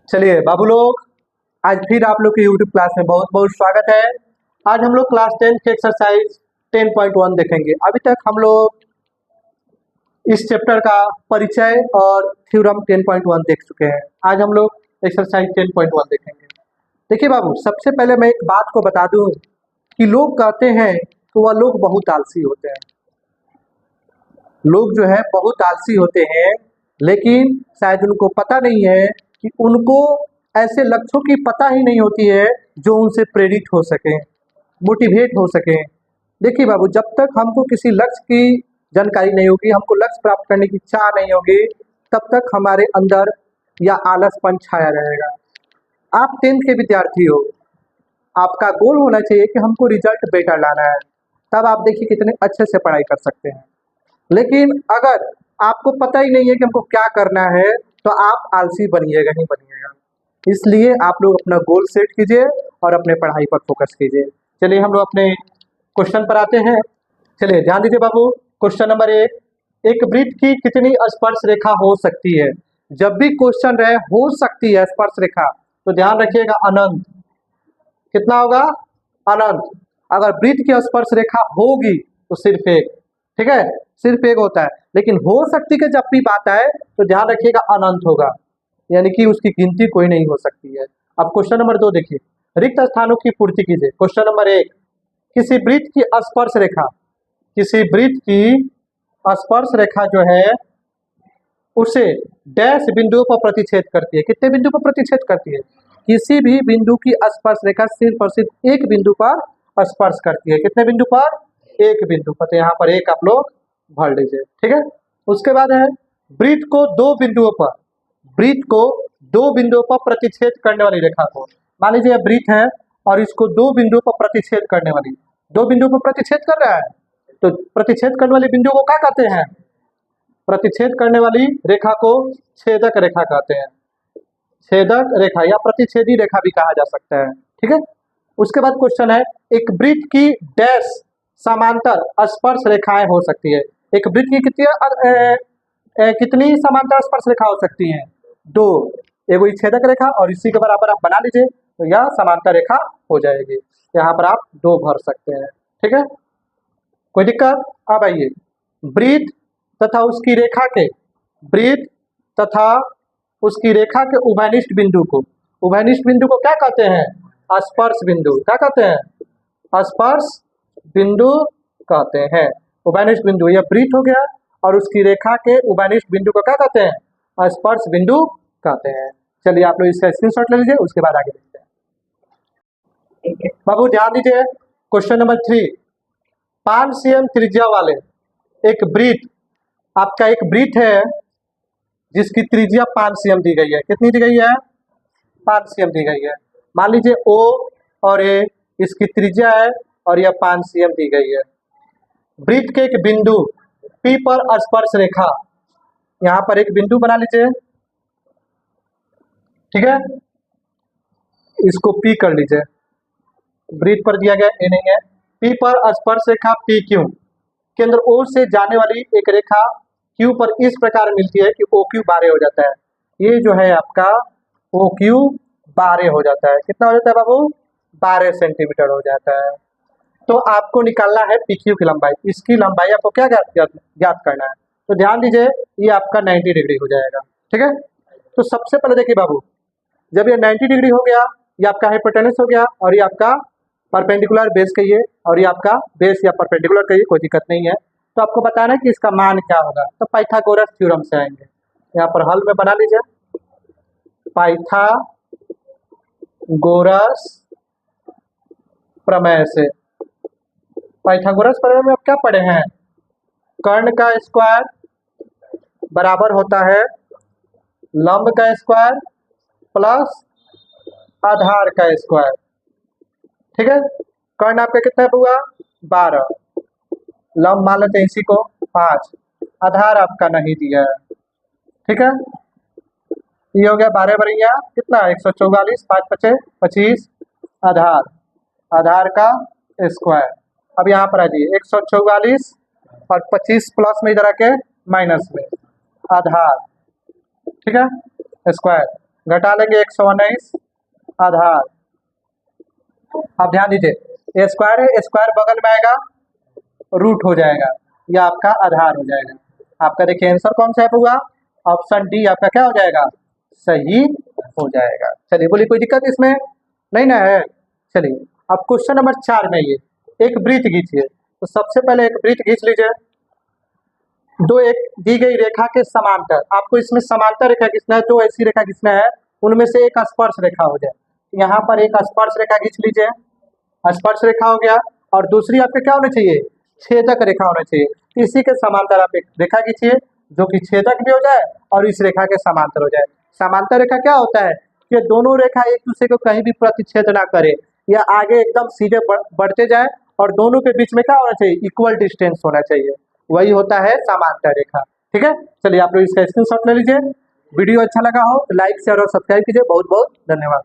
चलिए बाबू लोग, आज फिर आप लोग के यूट्यूब क्लास में बहुत बहुत स्वागत है। आज हम लोग क्लास 10 की एक्सरसाइज 10.1 देखेंगे। अभी तक हम लोग इस चैप्टर का परिचय और थ्योरम 10.1 देख चुके हैं। आज हम लोग एक्सरसाइज 10.1 देखेंगे। देखिए बाबू, सबसे पहले मैं एक बात को बता दूं कि लोग कहते हैं कि वह लोग बहुत आलसी होते हैं। लोग जो है बहुत आलसी होते हैं, लेकिन शायद उनको पता नहीं है कि उनको ऐसे लक्ष्यों की पता ही नहीं होती है जो उनसे प्रेरित हो सके, मोटिवेट हो सके। देखिए बाबू, जब तक हमको किसी लक्ष्य की जानकारी नहीं होगी, हमको लक्ष्य प्राप्त करने की चाह नहीं होगी, तब तक हमारे अंदर या आलसपन छाया रहेगा। आप 10th के विद्यार्थी हो, आपका गोल होना चाहिए कि हमको रिजल्ट बेटर लाना है, तब आप देखिए कितने अच्छे से पढ़ाई कर सकते हैं। लेकिन अगर आपको पता ही नहीं है कि हमको क्या करना है, तो आप आलसी बनिएगा ही बनिएगा। इसलिए आप लोग अपना गोल सेट कीजिए और अपने पढ़ाई पर फोकस कीजिए। चलिए हम लोग अपने क्वेश्चन पर आते हैं। चलिए ध्यान दीजिए बाबू, क्वेश्चन नंबर 1, एक वृत्त की कितनी स्पर्श रेखा हो सकती है। जब भी क्वेश्चन रहे हो सकती है स्पर्श रेखा, तो ध्यान रखिएगा अनंत। कितना होगा? अनंत। अगर वृत्त की स्पर्श रेखा होगी तो सिर्फ एक, ठीक है, सिर्फ एक होता है। लेकिन हो सकती के जब भी बात आए तो ध्यान रखिएगा अनंत होगा, यानी कि उसकी गिनती कोई नहीं हो सकती है। अब क्वेश्चन नंबर 2 देखिए, रिक्त स्थानों की पूर्ति कीजिए। क्वेश्चन नंबर 1, किसी वृत्त की स्पर्श रेखा, किसी वृत्त की स्पर्श रेखा जो है उसे डैश बिंदुओं पर प्रतिच्छेद करती है। कितने बिंदु पर प्रतिच्छेद करती है? किसी भी बिंदु की स्पर्श रेखा सिर्फ और सिर्फ एक बिंदु पर स्पर्श करती है। कितने बिंदु पर? एक बिंदु पर। तो यहाँ पर एक आप लोग भर लीजिए, ठीक है। उसके बाद है वृत्त को दो बिंदुओं पर, वृत्त को दो बिंदुओं पर प्रतिच्छेद करने वाली रेखा को, मान लीजिए वृत्त है और इसको दो बिंदुओं पर प्रतिच्छेद करने वाली, दो बिंदुओं पर प्रतिच्छेद कर रहा है, तो प्रतिच्छेद करने वाली बिंदु को क्या कहते हैं? प्रतिच्छेद करने वाली रेखा को छेदक रेखा कहते हैं। छेदक रेखा या प्रतिच्छेदी रेखा भी कहा जा सकता है, ठीक है। उसके बाद क्वेश्चन है, एक वृत्त की डैश समांतर स्पर्श रेखाएं हो सकती है। एक वृत्त की कितनी समांतर स्पर्श रेखा हो सकती हैं? दो। एगो छेदक रेखा और इसी के बराबर आप बना लीजिए, तो यह समांतर रेखा हो जाएगी। यहाँ पर आप दो भर सकते हैं, ठीक है, कोई दिक्कत? अब आइए, वृत्त तथा उसकी रेखा के, वृत्त तथा उसकी रेखा के उभयनिष्ठ बिंदु को, उभयनिष्ठ बिंदु को क्या कहते हैं? स्पर्श बिंदु। क्या कहते हैं? स्पर्श बिंदु कहते हैं। उभयनिष्ठ बिंदु, यह वृत्त हो गया और उसकी रेखा के उभयनिष्ठ बिंदु को क्या कहते हैं? स्पर्श बिंदु कहते हैं। चलिए आप लोग इसका स्क्रीनशॉट ले लीजिए, उसके बाद आगे देखते हैं। बाबू ध्यान दीजिए, क्वेश्चन नंबर 3, 5 cm त्रिज्या वाले एक वृत्त, आपका एक वृत्त है जिसकी त्रिज्या 5 cm दी गई है। कितनी दी गई है? 5 cm दी गई है। मान लीजिए O और A इसकी त्रिज्या है और यह 5 cm दी गई है। वृत्त के एक बिंदु P पर स्पर्श रेखा, यहाँ पर एक बिंदु बना लीजिए, ठीक है, इसको P कर लीजिए। वृत्त पर दिया गया A नहीं है। P पर स्पर्श रेखा PQ, केंद्र O से जाने वाली एक रेखा Q पर इस प्रकार मिलती है कि OQ 12 हो जाता है। ये जो है आपका OQ 12 हो जाता है। कितना हो जाता है बाबू? 12 सेंटीमीटर हो जाता है। तो आपको निकालना है PQ की लंबाई, इसकी लंबाई आपको क्या ज्ञात करना है। तो ध्यान दीजिए, ये आपका 90 डिग्री हो जाएगा, ठीक है। तो सबसे पहले देखिए बाबू, जब ये 90 डिग्री हो गया, ये आपका हाइपोटेनस हो गया और ये आपका परपेंडिकुलर बेस कहिए और ये आपका बेस या परपेंडिकुलर कहिए, कोई दिक्कत नहीं है। तो आपको बताना है कि इसका मान क्या होगा, तो पाइथागोरस थ्योरम से आएंगे। यहाँ पर हल में बना लीजिए, पाइथागोरस प्रमेय से। पाइथागोरस प्रमेय में आप क्या पढ़े हैं? कर्ण का स्क्वायर बराबर होता है लंब का स्क्वायर प्लस आधार का स्क्वायर, ठीक है। कर्ण आपका कितना हुआ? 12, लंब मान लेते हैं इसी को 5, आधार आपका नहीं दिया है, ठीक है। ये हो गया 12 बरिया कितना? 144, 5 5 25, आधार, आधार का स्क्वायर। अब यहाँ पर आ जाइए, 144 और 25 प्लस में इधर आके माइनस में, आधार, ठीक है, स्क्वायर। घटा लेंगे 119 आधार। अब ध्यान दीजिए, स्क्वायर है, स्क्वायर बगल में आएगा, रूट हो जाएगा, यह आपका आधार हो जाएगा। आपका देखिए आंसर कौन सा है हुआ, ऑप्शन डी आपका क्या हो जाएगा, सही हो जाएगा। चलिए बोलिए, कोई दिक्कत इसमें नहीं ना है। चलिए अब क्वेश्चन नंबर 4 में ये एक वृत्त खींचिए। तो सबसे पहले एक वृत्त खींच लीजिए, दो एक दी गई रेखा के समांतर, आपको इसमें समांतर रेखा खींचना है, दो ऐसी रेखा खींचना है, उनमें से एक स्पर्श रेखा हो जाए। यहाँ पर एक स्पर्श रेखा खींच लीजिए, स्पर्श रेखा हो गया, और दूसरी आपके क्या होना चाहिए, छेदक रेखा होना चाहिए। इसी के समांतर आप एक रेखा खींचिए जो कि छेदक भी हो जाए और इस रेखा के समांतर हो जाए। समांतर रेखा क्या होता है कि दोनों रेखा एक दूसरे को कहीं भी प्रतिच्छेद ना करे, या आगे एकदम सीधे बढ़ते जाए, और दोनों के बीच में क्या होना चाहिए, इक्वल डिस्टेंस होना चाहिए, वही होता है समांतर रेखा। ठीक है, चलिए आप लोग इसका स्क्रीनशॉट ले लीजिए। वीडियो अच्छा लगा हो तो लाइक शेयर और सब्सक्राइब कीजिए। बहुत बहुत धन्यवाद।